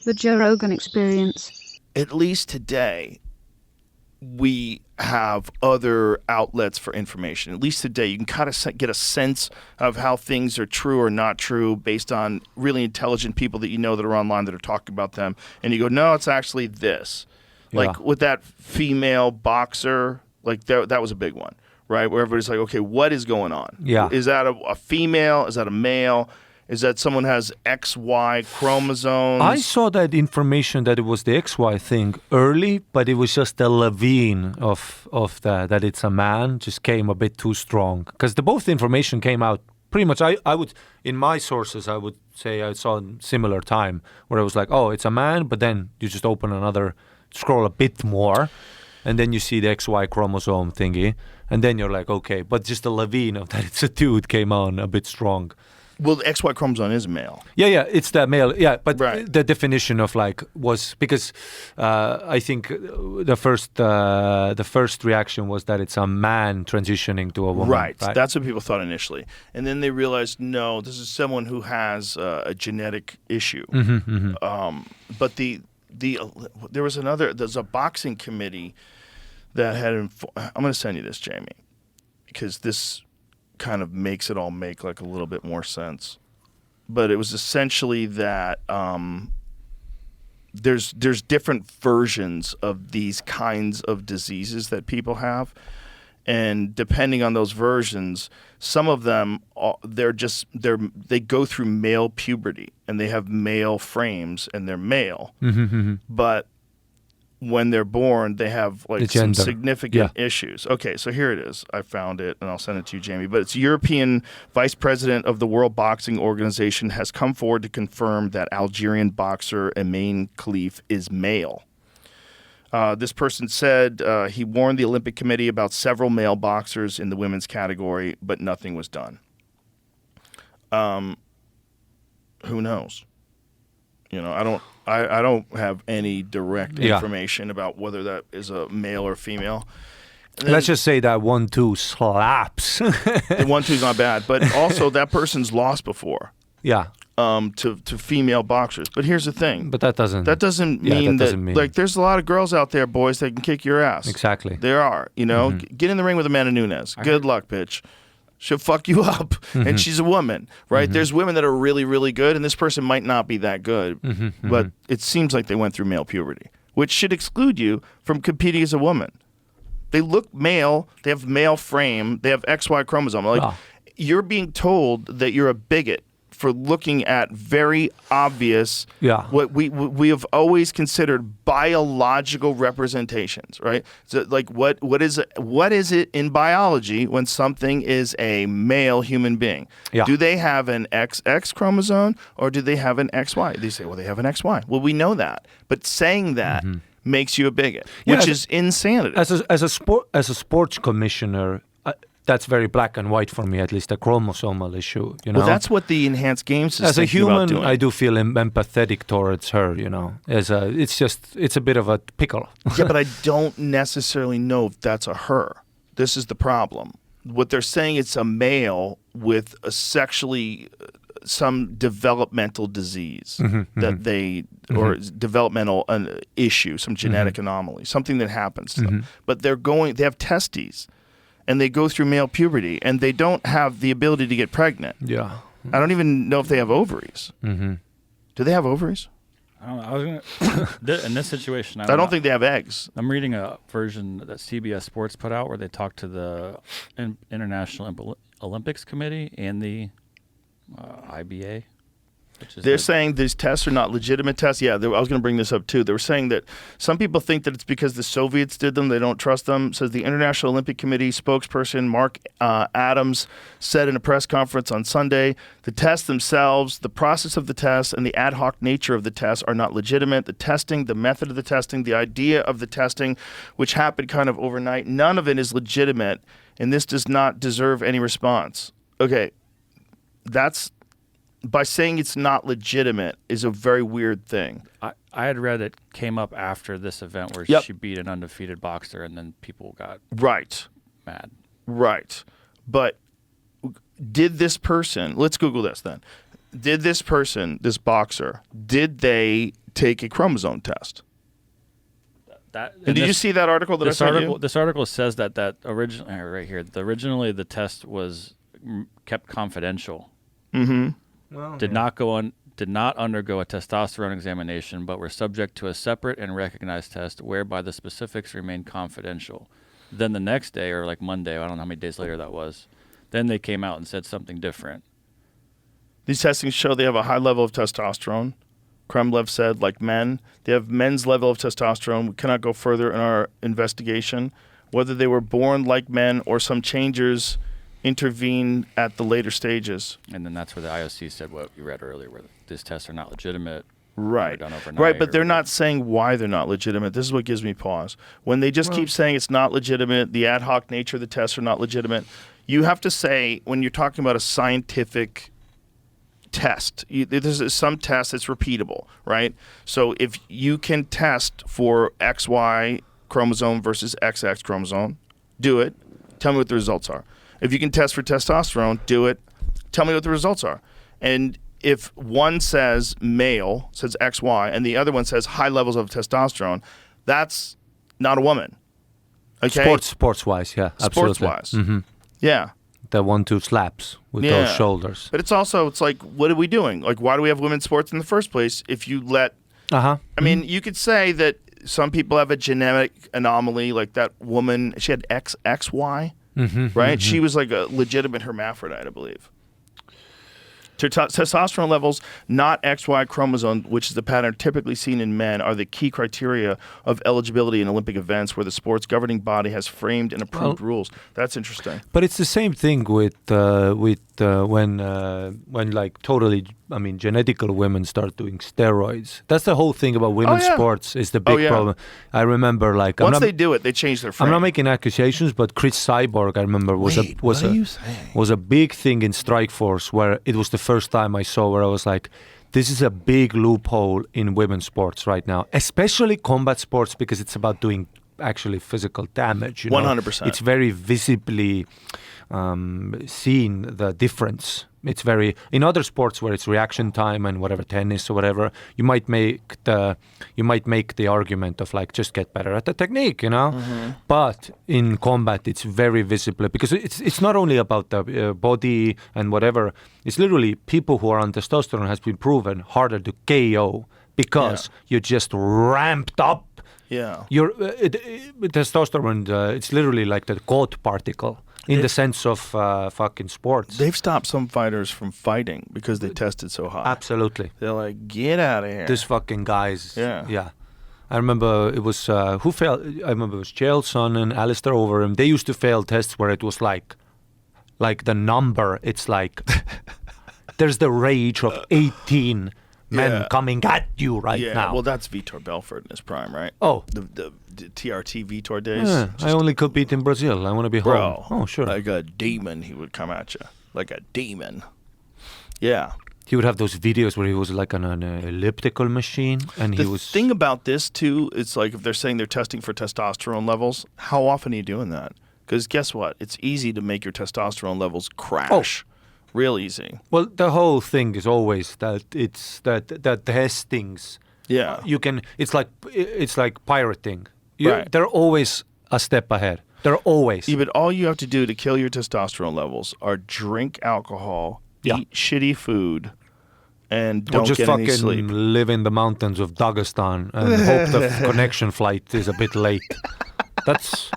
The Joe Rogan Experience. At least today, we have other outlets for information. At least today, you can kind of get a sense of how things are true or not true based on really intelligent people that you know that are online that are talking about them. And you go, no, it's actually this. Yeah. Like with that female boxer, like that was a big one, right? Where everybody's like, okay, what is going on? Yeah. Is that a female? Is that a male? Is that someone has XY chromosomes? I saw that information that it was the XY thing early, but it was just the lavine of that it's a man just came a bit too strong. Because both information came out pretty much, I would, in my sources, I would say I saw in similar time where it was like, oh, it's a man, but then you just open another, scroll a bit more, and then you see the XY chromosome thingy, and then you're like, okay, but just the lavine of that it's a dude came on a bit strong. Well, the XY chromosome is male. Yeah, it's the male. Yeah, but Right. the definition of like was because I think the first reaction was that it's a man transitioning to a woman. Right. That's what people thought initially. And then they realized, no, this is someone who has a genetic issue. But there's a boxing committee that had, I'm going to send you this, Jamie, because this kind of makes it all make like a little bit more sense. But it was essentially that there's different versions of these kinds of diseases that people have, and depending on those versions, some of them they go through male puberty and they have male frames and they're male, but when they're born, they have like some significant issues. Okay, so here it is. I found it, and I'll send it to you, Jamie. But it's European Vice President of the World Boxing Organization has come forward to confirm that Algerian boxer Emain Khalif is male. This person said he warned the Olympic Committee about several male boxers in the women's category, but nothing was done. Who knows? You know, I don't have any direct information about whether that is a male or female. Let's just say that 1-2 slaps. The 1-2's not bad, but also that person's lost before. Yeah. To female boxers. But here's the thing. But that doesn't mean like there's a lot of girls out there, boys, that can kick your ass. Exactly. There are. You know, get in the ring with Amanda Nunes. Good luck, bitch. She'll fuck you up. And she's a woman, right? There's women that are really, really good, and this person might not be that good. But it seems like they went through male puberty, which should exclude you from competing as a woman. They look male. They have male frame. They have XY chromosome. Like you're being told that you're a bigot for looking at very obvious, what we have always considered biological representations, right? So, like, what is it in biology when something is a male human being? Yeah. Do they have an XX chromosome or do they have an XY? They say, well, they have an XY. Well, we know that, but saying that makes you a bigot, which is insanity. As a sports commissioner. That's very black and white for me, at least a chromosomal issue, you know. Well, that's what the enhanced games is as a human, about doing. I do feel empathetic towards her, you know. It's a bit of a pickle. Yeah, but I don't necessarily know if that's a her. This is the problem. What they're saying, it's a male with a some developmental disease that they or developmental issue, some genetic anomaly, something that happens to them. But they have testes. And they go through male puberty, and they don't have the ability to get pregnant. Yeah. I don't even know if they have ovaries. Do they have ovaries? I don't know. I was gonna in this situation. I don't think they have eggs. I'm reading a version that CBS Sports put out where they talked to the International Olympics Committee and the IBA. They're saying these tests are not legitimate tests. Yeah, I was going to bring this up too. They were saying that some people think that it's because the Soviets did them. They don't trust them. Says the International Olympic Committee spokesperson Mark Adams said in a press conference on Sunday, the tests themselves, the process of the tests, and the ad hoc nature of the tests are not legitimate. The testing, the method of the testing, the idea of the testing, which happened kind of overnight, none of it is legitimate, and this does not deserve any response. Okay, that's... By saying it's not legitimate is a very weird thing. I had read it came up after this event where she beat an undefeated boxer, and then people got mad. Right. But did this person, let's Google this then. Did this person, this boxer, did they take a chromosome test. And did you see that article that I sent you? This article says that originally, right here, originally the test was kept confidential. Mm-hmm. Well, Did not undergo a testosterone examination, but were subject to a separate and recognized test whereby the specifics remain confidential. Then the next day, or like Monday, I don't know how many days later that was, then they came out and said something different. These testings show they have a high level of testosterone. Kremlev said, like men, they have men's level of testosterone. We cannot go further in our investigation. Whether they were born like men or some changes intervene at the later stages. And then that's where the IOC said what you read earlier, where these tests are not legitimate. Right. Done overnight, Right, but they're not saying why they're not legitimate. This is what gives me pause. When they just keep saying it's not legitimate, the ad hoc nature of the tests are not legitimate, you have to say, when you're talking about a scientific test, there's some test that's repeatable, right? So if you can test for XY chromosome versus XX chromosome, do it. Tell me what the results are. If you can test for testosterone, do it. Tell me what the results are. And if one says male, says XY, and the other one says high levels of testosterone, that's not a woman. Okay? Sports-wise, yeah, absolutely. Sports-wise. Mm-hmm. Yeah. The 1-2 slaps with those shoulders. But it's like, what are we doing? Like, why do we have women's sports in the first place if you let... I mean, you could say that some people have a genetic anomaly, like that woman, she had XY, right? She was like a legitimate hermaphrodite, I believe. Testosterone levels, not XY chromosome, which is the pattern typically seen in men, are the key criteria of eligibility in Olympic events where the sport's governing body has framed and approved rules. That's interesting. But it's the same thing with when like totally, I mean, genetical women start doing steroids. That's the whole thing about women's sports is the big problem. I remember like once they do it, they change their frame. I'm not making accusations, but Chris Cyborg, I remember, was a big thing in Strikeforce where it was the first time I saw where I was like, this is a big loophole in women's sports right now, especially combat sports, because it's about doing actually physical damage. 100%. It's very visibly seen, the difference. It's very, in other sports where it's reaction time and whatever, tennis or whatever, you might make the argument of like, just get better at the technique, But in combat, it's very visible because it's not only about the body and whatever. It's literally people who are on testosterone has been proven harder to KO because you're just ramped up. Yeah. Your testosterone, it's literally like the God particle. In the sense of fucking sports. They've stopped some fighters from fighting because they tested so high. Absolutely. They're like, get out of here. This fucking guys. Yeah. I remember it was, who failed? I remember it was Chaelson and Alistair Overeem. They used to fail tests where it was like the number, it's like, there's the rage of 18 men coming at you right now. Well, that's Vitor Belfort in his prime, right? Oh. The TRT Vitor days. Yeah, I only compete in Brazil. I want to be home. Oh, sure. Like a demon, he would come at you. Like a demon. Yeah. He would have those videos where he was like on an elliptical machine, and the thing about this too, it's like if they're saying they're testing for testosterone levels, how often are you doing that? Because guess what? It's easy to make your testosterone levels crash. Real easy. Well, the whole thing is always that it's that testings. Yeah. You can. It's like pirating. Right. They're always a step ahead. They're always. Yeah, but all you have to do to kill your testosterone levels are drink alcohol, eat shitty food, and don't just get any fucking sleep. Live in the mountains of Dagestan and hope the connection flight is a bit late. That's